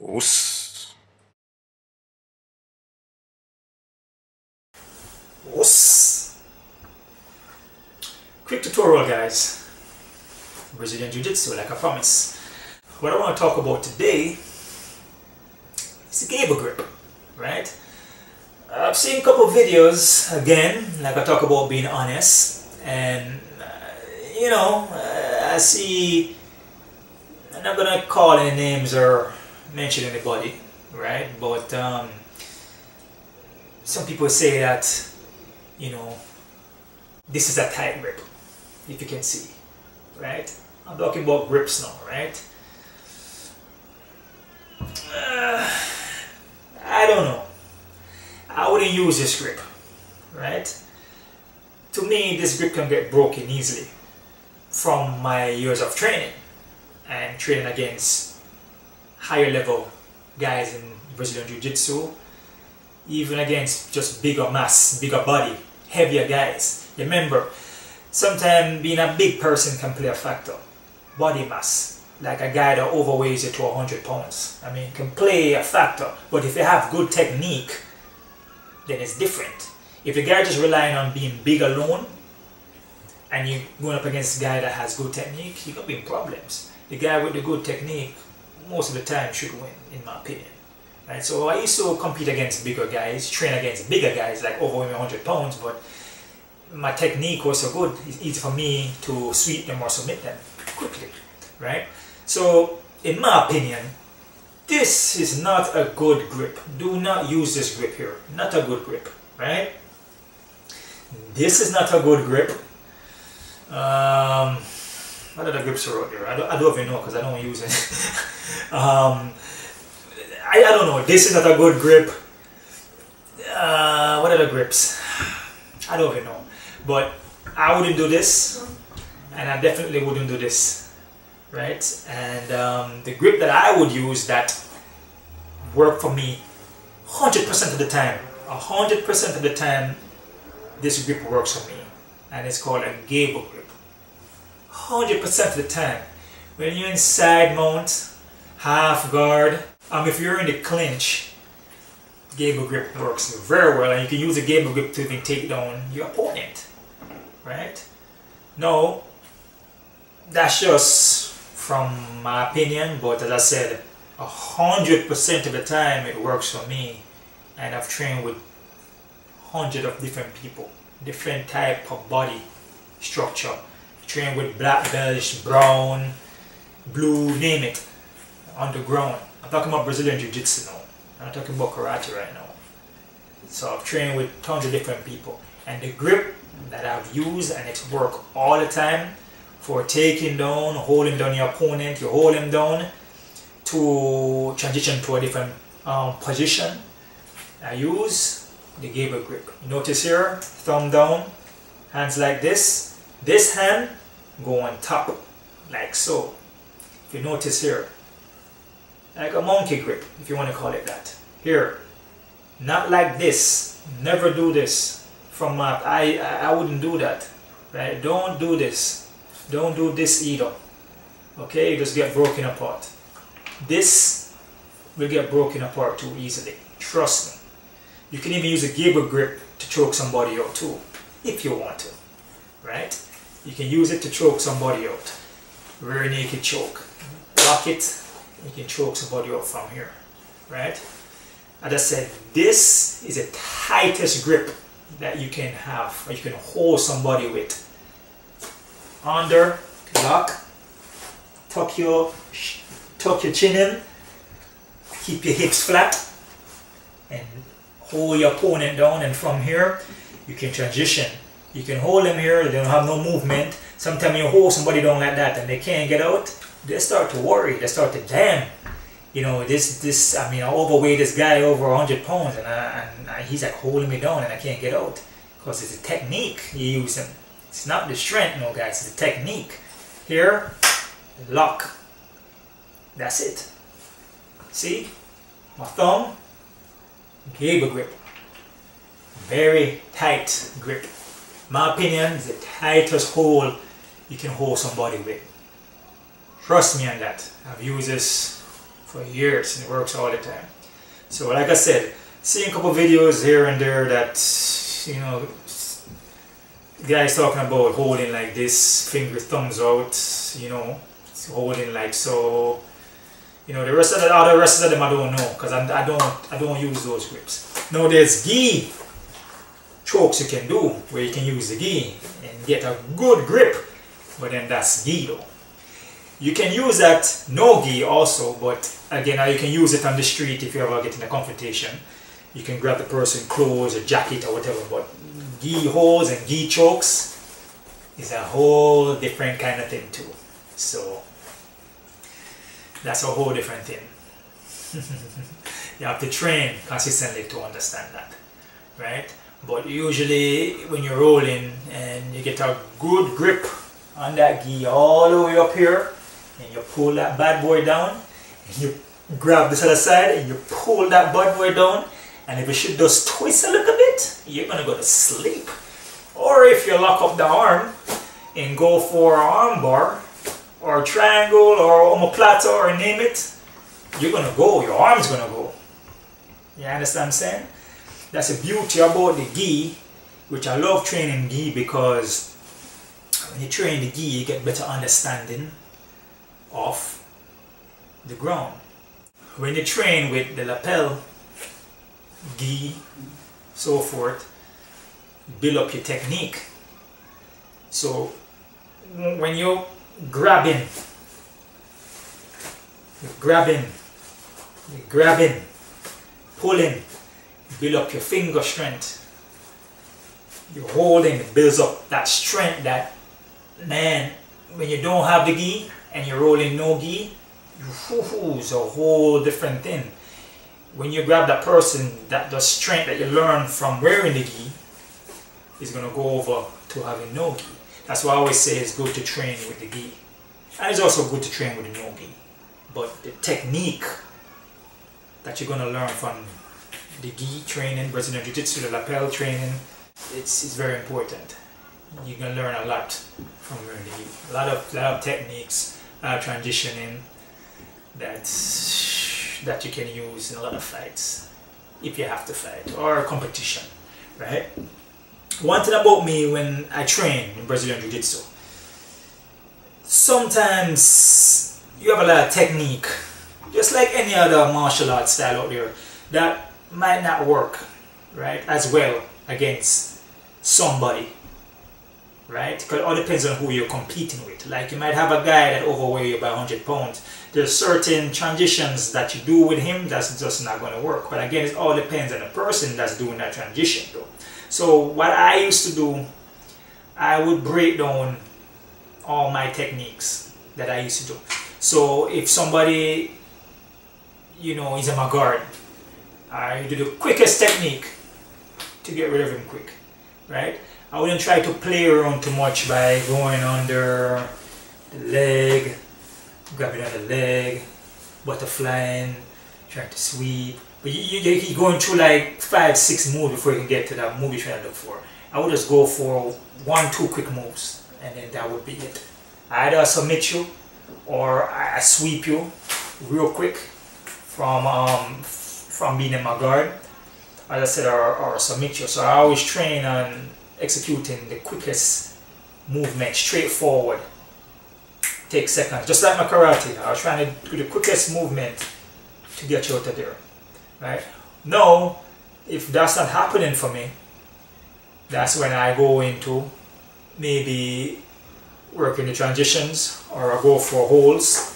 Us. Us. Quick tutorial, guys. Brazilian Jiu-Jitsu, like I promised. What I want to talk about today is the Gable grip, right? I've seen a couple of videos, again, like I talk about being honest, and I see, I'm not gonna call any names or mention anybody, right? But some people say that, this is a tight grip, if you can see, right? I'm talking about grips now, right? I don't know. I wouldn't use this grip, right? To me, this grip can get broken easily from my years of training and training against higher level guys in Brazilian Jiu-Jitsu, even against just bigger mass, bigger body, heavier guys. Remember, sometimes being a big person can play a factor. Body mass, like a guy that overweighs you to 100 pounds. I mean, can play a factor, but if you have good technique, then it's different. If the guy just relying on being big alone, and you're going up against a guy that has good technique, you're going to be in problems. The guy with the good technique, most of the time, should win, in my opinion. Right? So I used to compete against bigger guys, train against bigger guys, like overweighing 100 pounds, but my technique was so good, it's easy for me to sweep them or submit them quickly, right? So, in my opinion, this is not a good grip. Do not use this grip here. Not a good grip, right? This is not a good grip. What other grips are out there? I don't even know because I don't use it. I don't know. This is not a good grip. What other grips? I don't even know. But I wouldn't do this, and I definitely wouldn't do this, right? And the grip that I would use that worked for me 100% of the time, 100% of the time, this grip works for me, and it's called a Gable grip. 100% of the time. When you're in side mount, half guard, if you're in the clinch, Gable grip works very well, and you can use the Gable grip to even take down your opponent, right? No, that's just from my opinion, but as I said, 100% of the time it works for me, and I've trained with hundreds of different people, different type of body structure. Trained with black belts, brown, blue, name it, on the ground. I'm talking about Brazilian Jiu-Jitsu now. I'm not talking about karate right now. So I've trained with tons of different people, and the grip that I've used, and it's worked all the time for taking down, holding down your opponent. You hold him down to transition to a different position. I use the Gable grip. Notice here, thumb down, hands like this. This hand go on top, like so. If you notice here, like a monkey grip, if you want to call it that. Here, not like this. Never do this. From my, I wouldn't do that, right? Don't do this. Don't do this either. Okay, you just get broken apart. This will get broken apart too easily. Trust me. You can even use a Gable grip to choke somebody out too, if you want to, right? You can use it to choke somebody out. Rear naked choke. Lock it, you can choke somebody out from here, right? As I said, this is the tightest grip that you can have, or you can hold somebody with. Under, lock, tuck your chin in, keep your hips flat, and hold your opponent down, and from here, you can transition. You can hold them here, they don't have no movement. Sometimes you hold somebody down like that and they can't get out, they start to worry, they start to, damn, I overweigh this guy over 100 pounds and he's like holding me down and I can't get out. Because it's a technique you're using. It's not the strength, no guys, it's the technique. Here, lock. That's it. See? My thumb, Gable grip. Very tight grip. My opinion is the tightest hold you can hold somebody with. Trust me on that. I've used this for years and it works all the time. So like I said, seeing a couple videos here and there that, you know, guys talking about holding like this, finger thumbs out, you know, holding like so. You know, the rest of them I don't know, because I don't use those grips. Now there's gi chokes you can do where you can use the gi and get a good grip, but then that's gi though. You can use that no gi also, but again, you can use it on the street if you ever get in a confrontation. You can grab the person clothes or jacket or whatever, but gi holds and gi chokes is a whole different kind of thing too. So that's a whole different thing. You have to train consistently to understand that, right? But usually when you're rolling and you get a good grip on that gi all the way up here, and you pull that bad boy down, and you grab this other side and you pull that bad boy down, and if you should just twist a little bit, you're gonna go to sleep. Or if you lock up the arm and go for an arm bar or a triangle or omoplata or name it, you're gonna go, your arm's gonna go. You understand what I'm saying? That's the beauty about the gi, which I love training gi, because when you train the gi, you get better understanding of the ground. When you train with the lapel, gi, so forth, build up your technique. So when you're grabbing, pulling, build up your finger strength. You're holding, it builds up that strength that, man, when you don't have the gi and you're rolling no gi, it's a whole different thing. When you grab that person, that the strength that you learn from wearing the gi is going to go over to having no gi. That's why I always say it's good to train with the gi. And it's also good to train with the no gi. But the technique that you're going to learn from the gi training, Brazilian Jiu-Jitsu, the lapel training, it's very important. You're going to learn a lot from wearing the gi. A lot of techniques, transitioning that you can use in a lot of fights, if you have to fight, or competition, right? One thing about me when I train in Brazilian Jiu-Jitsu, sometimes you have a lot of technique, just like any other martial arts style out there, that might not work, right, as well against somebody, right? Because it all depends on who you're competing with. Like you might have a guy that overweighs you by 100 pounds. There's certain transitions that you do with him that's just not going to work. But again, it all depends on the person that's doing that transition though. So what I used to do, I would break down all my techniques that I used to do. So if somebody, you know, is in my guard, I do the quickest technique to get rid of him quick, right? I wouldn't try to play around too much by going under the leg, grabbing on the leg, butterflying, trying to sweep. But you're going through like 5-6 moves before you can get to that move you're trying to look for. I would just go for 1-2 quick moves, and then that would be it. Either I submit you or I sweep you real quick from being in my guard, as I said, or submit you. So I always train on executing the quickest movement, straightforward, take seconds, just like my karate. I was trying to do the quickest movement to get you out of there, right? Now, if that's not happening for me, that's when I go into maybe working the transitions, or I go for holds,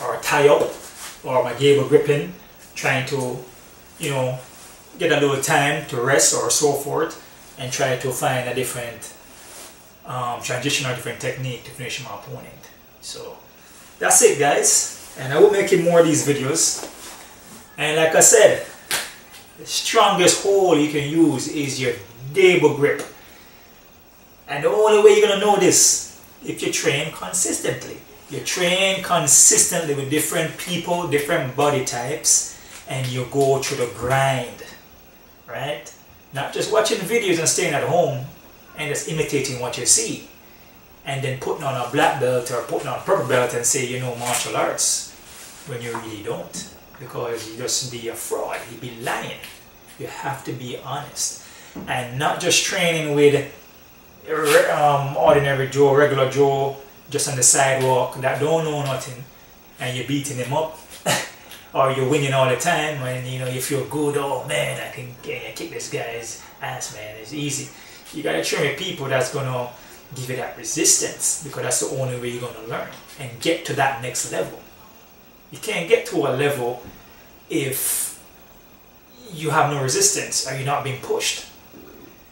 or tie up, or my Gable gripping, trying to, you know, get a little time to rest or so forth, and try to find a different transition or different technique to finish my opponent. So that's it, guys, and I will make more of these videos. And like I said, the strongest hold you can use is your Gable grip, and the only way you're gonna know this, if you train consistently. You train consistently with different people, different body types, and you go through the grind, right? Not just watching videos and staying at home and just imitating what you see, and then putting on a black belt or putting on a purple belt and say you know martial arts. when you really don't, because you just be a fraud, you be lying. You have to be honest, and not just training with ordinary Joe, regular Joe, just on the sidewalk that don't know nothing, and you're beating him up, or you're winning all the time, and you know you feel good. Oh man, I can kick this guy's ass, man. It's easy. You gotta train with people that's gonna give you that resistance, because that's the only way you're gonna learn and get to that next level. You can't get to a level if you have no resistance or you're not being pushed.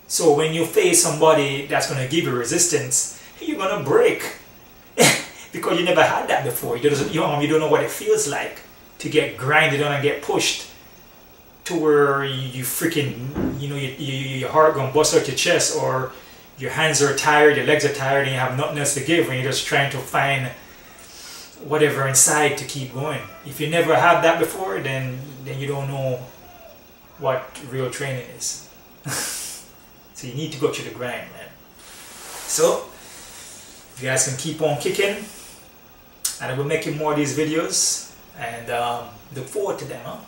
So when you face somebody that's going to give you resistance, you're going to break because you never had that before. You don't know what it feels like to get grinded on and get pushed to where you freaking, you know, your heart going to bust out your chest, or your hands are tired, your legs are tired, and you have nothing else to give, and you're just trying to find whatever inside to keep going. If you never had that before, then you don't know what real training is. So you need to go through the grind, man. So you guys can keep on kicking, and I will be making more of these videos, and look forward to them, huh?